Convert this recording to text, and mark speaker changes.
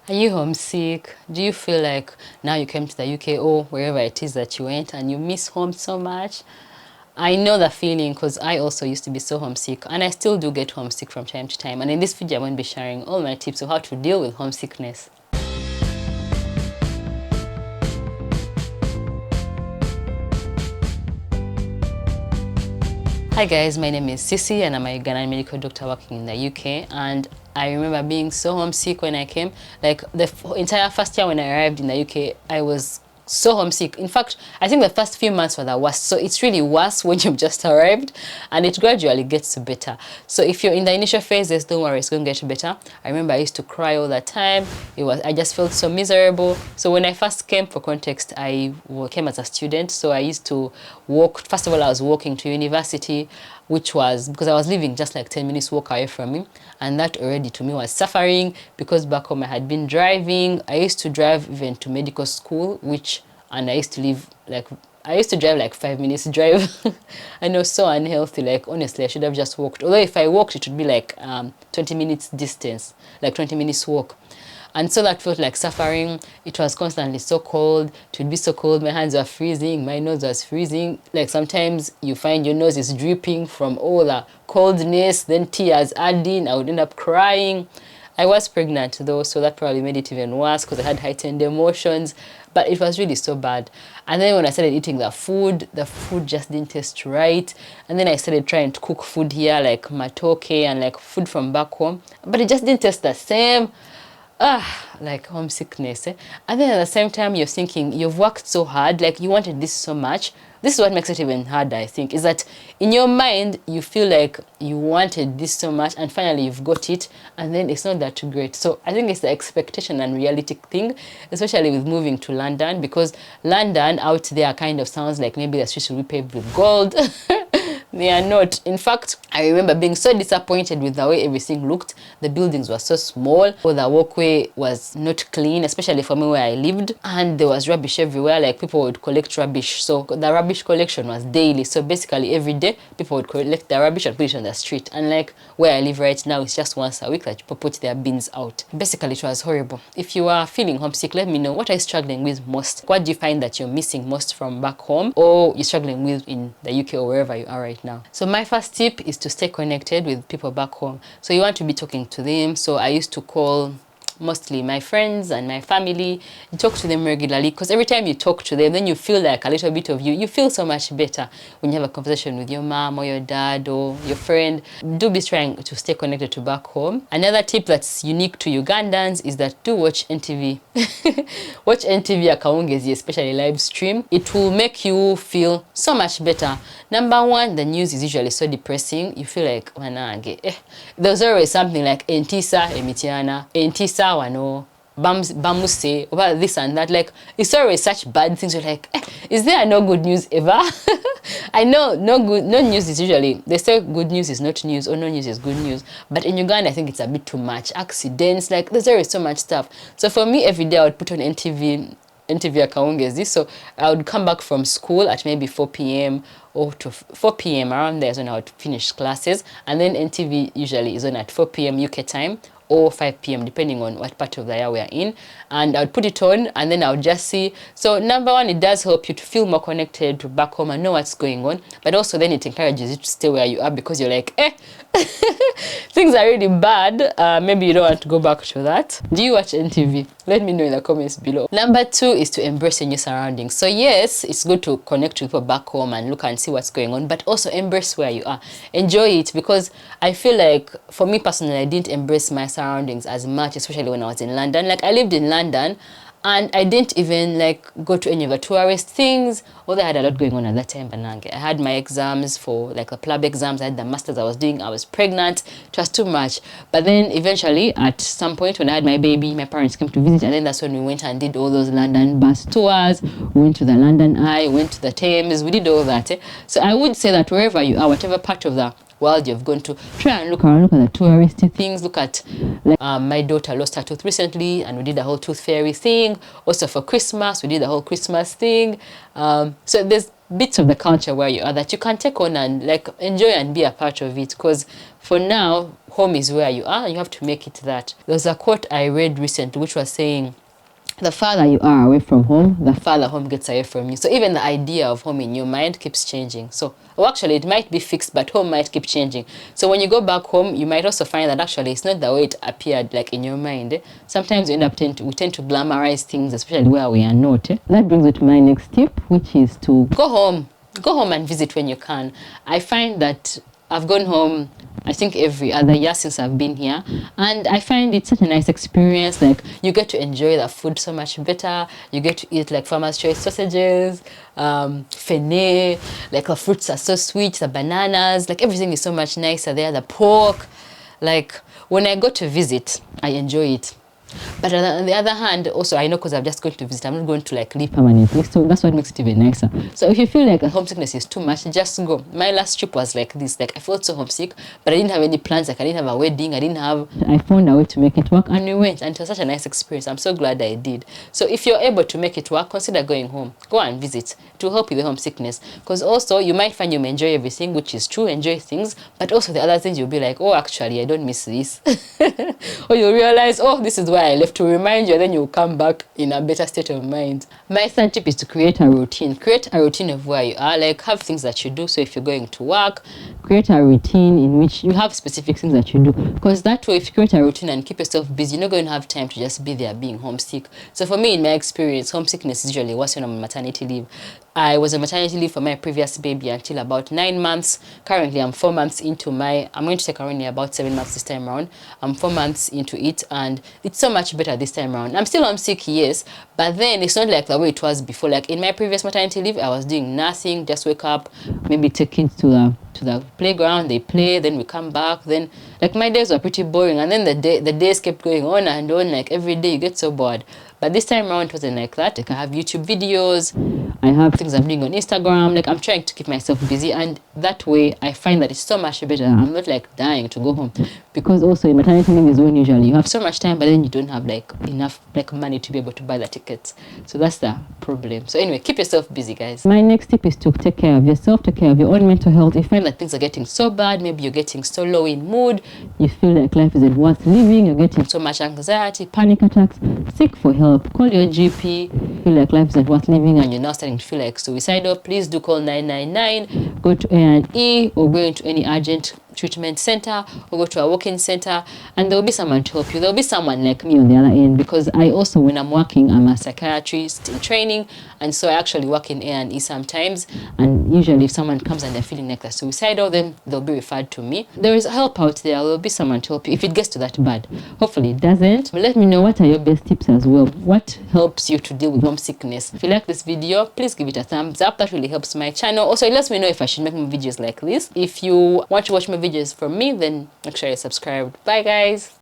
Speaker 1: Are you homesick? Do you feel like now you came to the UK or wherever it is that you went and you miss home so much? I know the feeling because I also used to be so homesick, and I still do get homesick from time to time. And in this video, I'm going to be sharing all my tips on how to deal with homesickness. Hi guys, my name is Sisi and I'm a Ugandan medical doctor working in the UK, and I remember being so homesick when I came. Like the entire first year when I arrived in the UK, I was so homesick. In fact, I think the first few months were the worst. So it's really worse when you've just arrived, and it gradually gets better. So if you're in the initial phases, don't worry, it's going to get better. I remember I used to cry all the time. I just felt so miserable. So when I first came, for context, I came as a student. So I used to walk. First of all, I was walking to university, which was because I was living just like 10 minutes walk away from me, and that already to me was suffering because back home I had been driving. I used to drive even to medical school, and I used to drive like 5 minutes drive. And it was so unhealthy. Like honestly, I should have just walked. Although if I walked, it would be like 20 minutes distance, like 20 minutes walk. And so that felt like suffering. It was constantly so cold. It would be so cold. My hands were freezing. My nose was freezing. Like sometimes you find your nose is dripping from all the coldness. Then tears add in. I would end up crying. I was pregnant though, so that probably made it even worse because I had heightened emotions. But it was really so bad. And then when I started eating the food just didn't taste right. And then I started trying to cook food here, like matoke and like food from back home. But it just didn't taste the same. Like homesickness. And then at the same time, you're thinking you've worked so hard, like you wanted this so much. This is what makes it even harder, I think, is that in your mind you feel like you wanted this so much and finally you've got it, and then it's not that great. So I think it's the expectation and reality thing, especially with moving to London, because London out there kind of sounds like maybe the streets will be paved with gold. They are not. In fact, I remember being so disappointed with the way everything looked. The buildings were so small, or the walkway was not clean, especially for me where I lived, and there was rubbish everywhere. Like people would collect rubbish, so the rubbish collection was daily. So basically every day people would collect the rubbish and put it on the street. And like where I live right now, it's just once a week that people put their bins out. Basically it was horrible. If you are feeling homesick, let me know, what are you struggling with most? What do you find that you're missing most from back home, or you're struggling with in the UK or wherever you are right now? So my first tip is to stay connected with people back home. So you want to be talking to them. So I used to call mostly my friends and my family. You talk to them regularly, because every time you talk to them, then you feel like a little bit of you feel so much better when you have a conversation with your mom or your dad or your friend. Do be trying to stay connected to back home. Another tip that's unique to Ugandans is that do watch NTV. Watch NTV Akaungezi, especially live stream. It will make you feel so much better. Number one, the news is usually so depressing. You feel like there's always something like Entisa Emitiana, Entisa wano, Bamuse, about this and that. Like it's always such bad things. You're like, is there no good news ever? I know no news is usually, they say good news is not news or no news is good news. But in Uganda, I think it's a bit too much. Accidents, like there's always so much stuff. So for me, every day I would put on NTV Akaungezi. So I would come back from school at maybe 4 p.m. or to 4 p.m. around there is when I would finish classes. And then NTV usually is on at 4 p.m. UK time or 5 p.m. depending on what part of the year we are in. And I would put it on and then I would just see. So number one, it does help you to feel more connected to back home and know what's going on. But also then it encourages you to stay where you are, because you're like, things are really bad. Maybe you don't want to go back to that. Do you watch NTV? Let me know in the comments below. Number two is to embrace your new surroundings. So yes, it's good to connect with people back home and look and see what's going on, but also embrace where you are. Enjoy it, because I feel like for me personally, I didn't embrace my surroundings as much, especially when I was in London. Like I lived in London and I didn't even like go to any of the tourist things, although I had a lot going on at that time. I had my exams for like the club exams, I had the masters I was doing, I was pregnant, it was too much. But then eventually at some point when I had my baby, my parents came to visit, and then that's when we went and did all those London bus tours. We went to the London Eye, went to the Thames, we did all that. So I would say that wherever you are, whatever part of the world you've gone to, try and look around, look at the touristy things. Look at like my daughter lost her tooth recently and we did the whole tooth fairy thing. Also for Christmas we did the whole Christmas thing. So there's bits of the culture where you are that you can take on and like enjoy and be a part of it, because for now home is where you are and you have to make it that. There was a quote I read recently which was saying, the farther you are away from home, the farther home gets away from you. So even the idea of home in your mind keeps changing. So, well, actually, it might be fixed, but home might keep changing. So when you go back home, you might also find that actually it's not the way it appeared, like in your mind. Sometimes we tend to glamorize things, especially where we are not. That brings me to my next tip, which is to go home. Go home and visit when you can. I find that I've gone home, I think, every other year since I've been here, and I find it such a nice experience. Like, you get to enjoy the food so much better. You get to eat like farmer's choice sausages, fene, like the fruits are so sweet, the bananas, like everything is so much nicer there, the pork. Like, when I go to visit, I enjoy it. But on the other hand, also, I know because I've just going to visit, I'm not going to like live permanently. So that's what makes it even nicer. So if you feel like a homesickness is too much, just go. My last trip was like this. Like, I felt so homesick, but I didn't have any plans. Like, I didn't have a wedding. I found a way to make it work, and we went. And it was such a nice experience. I'm so glad I did. So if you're able to make it work, consider going home. Go and visit. It will help with the homesickness. Because also, you might find you may enjoy everything, which is true, enjoy things. But also the other things, you'll be like, oh, actually, I don't miss this. Or you'll realize, oh, this is why I left, to remind you, and then you'll come back in a better state of mind. My third tip is to create a routine. Create a routine of where you are. Like, have things that you do. So if you're going to work, create a routine in which you have specific things that you do. Because that way, if you create a routine and keep yourself busy, you're not going to have time to just be there being homesick. So for me, in my experience, homesickness is usually worse when I'm on maternity leave. I was on maternity leave for my previous baby until about 9 months. Currently, I'm 4 months into I'm going to take around about 7 months this time around. I'm 4 months into it, and it's so much better this time around. I'm still homesick, yes, but then it's not like the way it was before. Like in my previous maternity leave, I was doing nothing, just wake up, maybe take kids to the playground, they play, then we come back. Then like my days were pretty boring, and then the days kept going on and on. Like every day you get so bored. But this time around, it wasn't like that. Like, I have YouTube videos, I have things I'm doing on Instagram. Like, I'm trying to keep myself busy, and that way I find that it's so much better. I'm not like dying to go home, because also in maternity leave is when usually you have so much time, but then you don't have like enough like money to be able to buy the tickets. So that's the problem. So anyway, keep yourself busy, guys. My next tip is to take care of yourself, take care of your own mental health. If you find that things are getting so bad, maybe you're getting so low in mood, you feel like life isn't worth living, you're getting so much anxiety, panic attacks, seek for help. Call your GP. Feel like life isn't worth living and you're now starting to feel like suicidal, please do call 999. Go to A&E or go into any urgent treatment center or go to a walk-in center, and there will be someone to help you. There will be someone like me on the other end, because I also, when I'm working, I'm a psychiatrist in training, and so I actually work in A&E sometimes, and usually if someone comes and they're feeling like they're suicidal, then they'll be referred to me. There is help out there. There will be someone to help you if it gets to that bad. Hopefully it doesn't, but let me know what are your best tips as well. What helps you to deal with homesickness? If you like this video, please give it a thumbs up. That really helps my channel. Also, it lets me know if I should make more videos like this. If you want to watch my videos from me, then make sure you're subscribed. Bye, guys.